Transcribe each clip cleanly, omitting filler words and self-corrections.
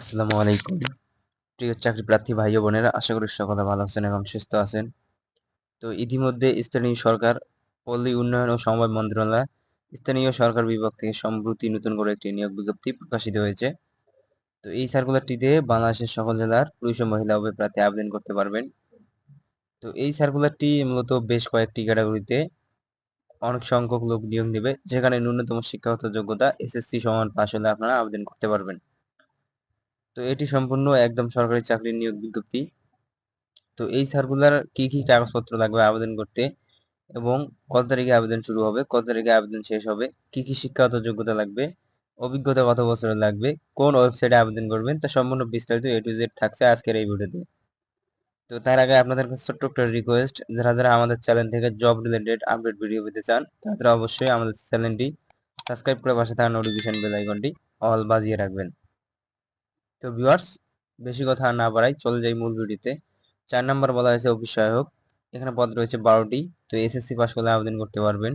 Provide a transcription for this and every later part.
আসসালামু আলাইকুম। প্রিয় চাকরি প্রার্থী ভাই ও বোনেরা, আশা করি সকলে ভালো আছেন এবং সুস্থ আছেন। তো ইতিমধ্যে স্থানীয় সরকার, পল্লী উন্নয়ন ও সমবায় মন্ত্রণালয়, স্থানীয় সরকার বিভাগ থেকে সম্প্রতি নতুন করে একটি নিয়োগ বিজ্ঞপ্তি প্রকাশিত হয়েছে। তো এই সার্কুলারটিতে বাংলাদেশের সকল জেলার পুরুষ ও মহিলা উভয় প্রার্থী আবেদন করতে পারবেন। তো এই সার্কুলারটি মূলত বেশ কয়েকটি ক্যাটাগরিতে অনেক সংখ্যক লোক নিয়োগ নেবে, যেখানে ন্যূনতম শিক্ষাগত যোগ্যতা এসএসসি সমান পাশ হলে আপনারা আবেদন করতে পারবেন। তো এটি সম্পূর্ণ একদম সরকারি চাকরির নিয়োগ বিজ্ঞপ্তি। তো এই সার্কুলার কি কি কাগজপত্র লাগবে আবেদন করতে এবং কত তারিখে আবেদন শুরু হবে, কত তারিখে আবেদন শেষ হবে, কি কি শিক্ষাগত যোগ্যতা লাগবে, অভিজ্ঞতা কত বছরের লাগবে, কোন ওয়েবসাইটে আবেদন করবেন, তা সম্পূর্ণ বিস্তারিত এ টু জেড থাকছে আজকের এই ভিডিওতে। তো তার আগে আপনাদের কাছে ছোট্ট একটা রিকোয়েস্ট, যারা যারা আমাদের চ্যানেল থেকে জব রিলেটেড আপডেট ভিডিও পেতে চান তারা অবশ্যই আমাদের চ্যানেলটি সাবস্ক্রাইব করে পাশে থাকা নোটিফিকেশন বেল আইকনটি অল বাজিয়ে রাখবেন। তো ভিউয়ার্স, বেশি কথা না বাড়াই চলে যাই মূল ভিডিওতে। 4 নাম্বার বলা হয়েছে অফিস সহায়ক। এখানে পদ রয়েছে 12টি। তো এসএসসি পাস করলে আবেদন করতে পারবেন।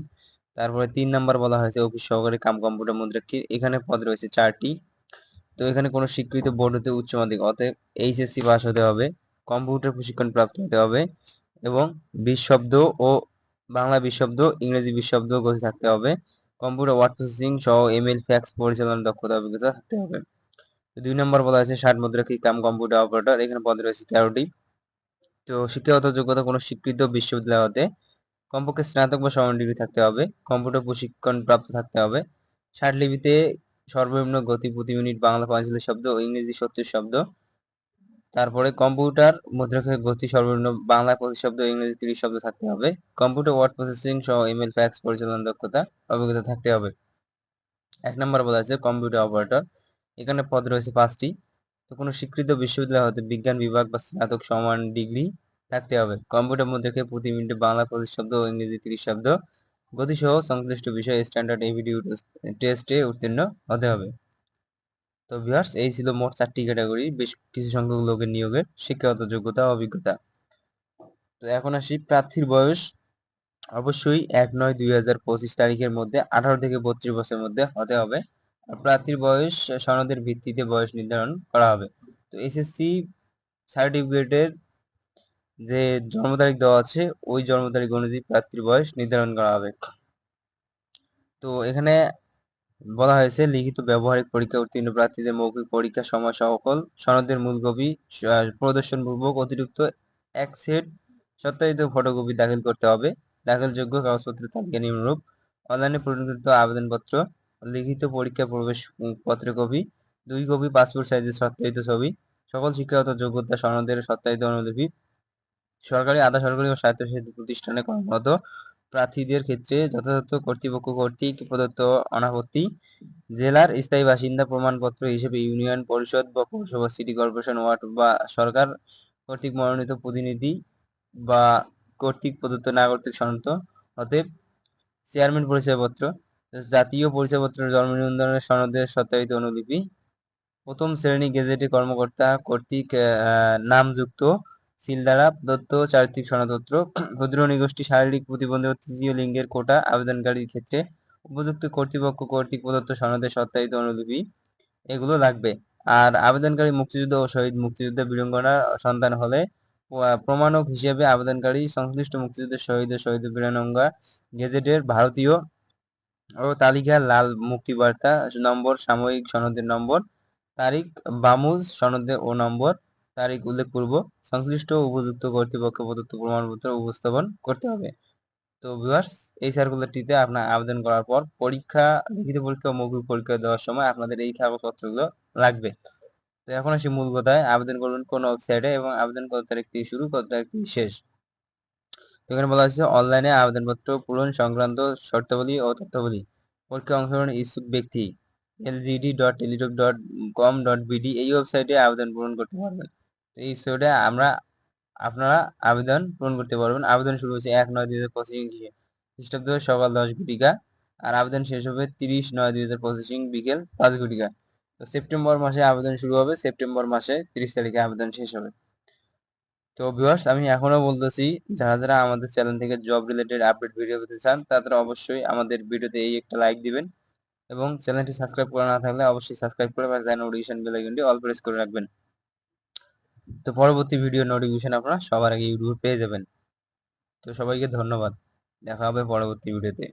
তারপরে 3 নাম্বার বলা হয়েছে অফিস সহকারী কাম কম্পিউটার মুদ্রাক্ষী। এখানে পদ রয়েছে 4টি। তো এখানে কোনো স্বীকৃত বোর্ড হতে উচ্চ মাধ্যমিক অতএব এইচএসসি পাস হতে হবে, কম্পিউটার প্রশিক্ষণ প্রাপ্ত হতে হবে এবং 20 শব্দ ও বাংলা 20 শব্দ, ইংরেজি 20 শব্দ গতি থাকতে হবে। কম্পিউটার ওয়ার্ড প্রসেসিং সহ ইমেল, ফ্যাক্স পরিচালনার দক্ষতা অভিজ্ঞতা থাকতে হবে। 2 নম্বর বলা হয়েছে 60 মুদ্রাক্ষী কাম কম্পিউটার অপারেটর। এখানে পদ রয়েছে 13টি। তো শিক্ষাগত যোগ্যতা কোনো স্বীকৃত বিশ্ববিদ্যালয় হতে কমপক্ষে স্নাতক বা সমান ডিগ্রি থাকতে হবে, কম্পিউটার প্রশিক্ষণ প্রাপ্ত থাকতে হবে। 60 লিপিতে সর্বনিম্ন গতি প্রতি মিনিট বাংলা 45 শব্দ ও ইংরেজি 70 শব্দ। তারপরে কম্পিউটার মুদ্রাক্ষের গতি সর্বনিম্ন বাংলা 25 শব্দ ও ইংরেজি 30 শব্দ থাকতে হবে। কম্পিউটার ওয়ার্ড প্রসেসিং সহ ইমেল, ফ্যাক্স পরিচালনার দক্ষতা অভিজ্ঞতা থাকতে হবে। 1 নম্বর বলা আছে কম্পিউটার অপারেটর। এখানে পদ রয়েছে 5টি। তো কোনো স্বীকৃত বিশ্ববিদ্যালয় হতে বিজ্ঞান বিভাগ বা স্নাতক সমান ডিগ্রি থাকতে হবে। কম্পিউটার মুদ্রাকে প্রতি মিনিটে বাংলা 25 শব্দ ও ইংরেজি 30 শব্দ গতিসহ সংশ্লিষ্ট বিষয়ে স্ট্যান্ডার্ড এবিডিউ টেস্টে উত্তীর্ণ হতে হবে। তো ভিউয়ার্স, এই ছিল মোট 4টি ক্যাটাগরি, বেশ কিছু সংখ্যক লোকের নিয়োগের শিক্ষাগত যোগ্যতা ও অভিজ্ঞতা। তো এখন আসি প্রার্থীর বয়স। অবশ্যই 1/9/2025 তারিখের মধ্যে 18 থেকে 32 বছরের মধ্যে হতে হবে। আর প্রার্থীর বয়স সনদের ভিত্তিতে বয়স নির্ধারণ করা হবে। তো এসএসসি সার্টিফিকেটের যে জন্ম তারিখ দেওয়া আছে ওই জন্ম তারিখ অনুযায়ী প্রার্থীর বয়স নির্ধারণ করা হবে। তো এখানে বলা হয়েছে লিখিত ব্যবহারিক পরীক্ষা উত্তীর্ণ প্রার্থীদের মৌখিক পরীক্ষা সময় সকল সনদের মূল কপি প্রদর্শনপূর্বক অতিরিক্ত 1 সেট সত্যায়িত ফটোকপি দাখিল করতে হবে। দাখিলযোগ্য কাগজপত্রের তালিকা নিম্নরূপ: অনলাইনে পূরণকৃত আবেদনপত্র, লিখিত পরীক্ষা প্রবেশ পত্রের কপি, 2 কপি পাসপোর্ট সাইজের সত্যায়িত ছবি, সকল শিক্ষাগত যোগ্যতা সনদের সত্যায়িত অনুলিপি। সরকারি, আধা সরকারি ও স্বায়ত্তশাসিত প্রতিষ্ঠানে কর্মরত প্রার্থীদের ক্ষেত্রে যথাযথ কর্তৃপক্ষ কর্তৃক প্রদত্ত অনাপত্তি জেলার স্থায়ী বাসিন্দা প্রমাণপত্র হিসেবে ইউনিয়ন পরিষদ বা পৌরসভা, সিটি কর্পোরেশন, ওয়ার্ড বা সরকার কর্তৃক মনোনীত প্রতিনিধি বা কর্তৃক প্রদত্ত নাগরিক সনদ, অতএব চেয়ারম্যান পরিচয়পত্র, জাতীয় পরিচয়পত্র, জন্ম নিবন্ধনের সনদের সত্যায়িত অনুলিপি, প্রথম শ্রেণী গেজেটে কর্মকর্তা কর্তৃক নামযুক্ত সিল দ্বারা প্রদত্ত চারিত্রিক সনদপত্র, ক্ষুদ্র নৃগোষ্ঠী, শারীরিক প্রতিবন্ধী ও তৃতীয় লিঙ্গের কোটা আবেদনকারীর ক্ষেত্রে উপযুক্ত কর্তৃপক্ষ কর্তৃক প্রদত্ত সনদের সত্যায়িত অনুলিপি, এগুলো লাগবে। আর আবেদনকারী মুক্তিযুদ্ধ ও শহীদ মুক্তিযোদ্ধা বীরাঙ্গনার সন্তান হলে প্রমাণক হিসেবে আবেদনকারী সংশ্লিষ্ট মুক্তিযুদ্ধের শহীদ ও শহীদ বীরাঙ্গনা গেজেটের ভারতীয় ও তালিকা লাল মুক্তিবার্তা নম্বর, সাময়িক সনদের নম্বর, তারিখ, বামুজ সনদে ও নম্বর, তারিখ উল্লেখপূর্বক সংশ্লিষ্ট উপযুক্ত কর্তৃপক্ষ প্রদত্ত প্রমাণপত্র উপস্থাপন করতে হবে। তো ভিউয়ার্স, এই সার্কুলারটিতে আপনার আবেদন করার পর পরীক্ষা, লিখিত পরীক্ষা ও মৌখিক পরীক্ষা দেওয়ার সময় আপনাদের এই কাগজপত্রগুলো লাগবে। তো এখন আসি মূল কথায়, আবেদন করবেন কোন ওয়েবসাইটে এবং আবেদন কত তারিখ থেকে শুরু, কত তারিখ থেকে শেষ। তো এখানে বলা হচ্ছে অনলাইনে আবেদনপত্র পূরণ সংক্রান্ত শর্তাবলী ও তথ্যাবলী। পরীক্ষায় অংশগ্রহণের ইচ্ছুক ব্যক্তি lgd.teletalk.com.bd এই ওয়েবসাইটে আবেদন পূরণ করতে পারবেন। তো এই ওয়েবসাইটে আপনারা আবেদন পূরণ করতে পারবেন। আবেদন শুরু হচ্ছে 1/9/2025 খ্রিস্টাব্দ সকাল 10 ঘটিকা আর আবেদন শেষ হবে 30/9/2025 বিকেল 5 ঘটিকা। তো সেপ্টেম্বর মাসে আবেদন শুরু হবে, সেপ্টেম্বর মাসে 30 তারিখে আবেদন শেষ হবে। তো ভিউয়ার্স, আমি এখনো বলতেছি, যারা যারা আমাদের চ্যানেল থেকে জব রিলেটেড আপডেট ভিডিও পেতে চান তারা অবশ্যই আমাদের ভিডিওতে এই একটা লাইক দিবেন এবং চ্যানেলটি সাবস্ক্রাইব করা না থাকলে অবশ্যই সাবস্ক্রাইব করে পাশে নোটিফিকেশন বেল আইকনটি অল প্রেস করে রাখবেন। তো পরবর্তী ভিডিও নোটিফিকেশন আপনারা সবার আগে ইউটিউবে পেয়ে যাবেন। তো সবাইকে ধন্যবাদ, দেখা হবে পরবর্তী ভিডিওতে।